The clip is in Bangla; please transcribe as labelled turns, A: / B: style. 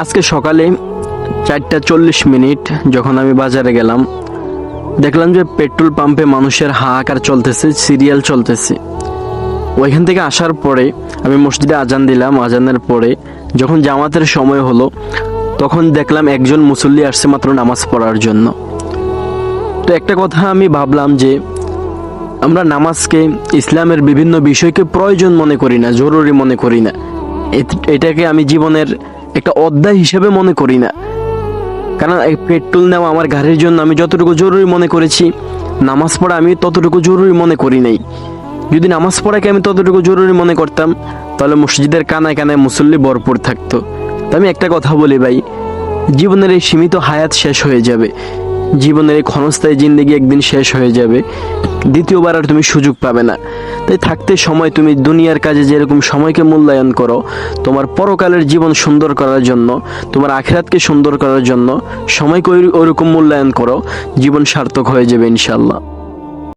A: আজকে সকালে 4:40 যখন আমি বাজারে গেলাম, দেখলাম যে পেট্রোল পাম্পে মানুষের হাহাকার চলতেছে, সিরিয়াল চলতেছে। ওইখান থেকে আসার পরে আমি মসজিদে আজান দিলাম। আজানের পরে যখন জামাতের সময় হলো, তখন দেখলাম একজন মুসল্লি আসছে মাত্র নামাজ পড়ার জন্য। তো একটা কথা আমি ভাবলাম যে আমরা নামাজকে, ইসলামের বিভিন্ন বিষয়কে প্রয়োজন মনে করি না, জরুরি মনে করি না। এটাকে আমি জীবনের একটা অধ্যায় হিসেবে মনে করি না। কারণ এই পেট্রোল নেওয়া আমার গাড়ির জন্য আমি যতটুকু জরুরি মনে করেছি, নামাজ পড়া আমি ততটুকু জরুরি মনে করি নাই। যদি নামাজ পড়াকে আমি ততটুকু জরুরি মনে করতাম, তাহলে মসজিদের কানায় কানায় মুসল্লি ভরপুর থাকতো। তো আমি একটা কথা বলি ভাই, জীবনের এই সীমিত হায়াত শেষ হয়ে যাবে, জীবনের এই ক্ষণস্থায়ী জিন্দেগি একদিন শেষ হয়ে যাবে, দ্বিতীয়বার আর তুমি সুযোগ পাবে না। তাই থাকতে সময় তুমি দুনিয়ার কাজে যেরকম সময়কে মূল্যায়ন করো, তোমার পরকালের জীবন সুন্দর করার জন্য, তোমার আখিরাতকে সুন্দর করার জন্য সময়কে ওইরকম মূল্যায়ন করো, জীবন সার্থক হয়ে যাবে ইনশাআল্লাহ।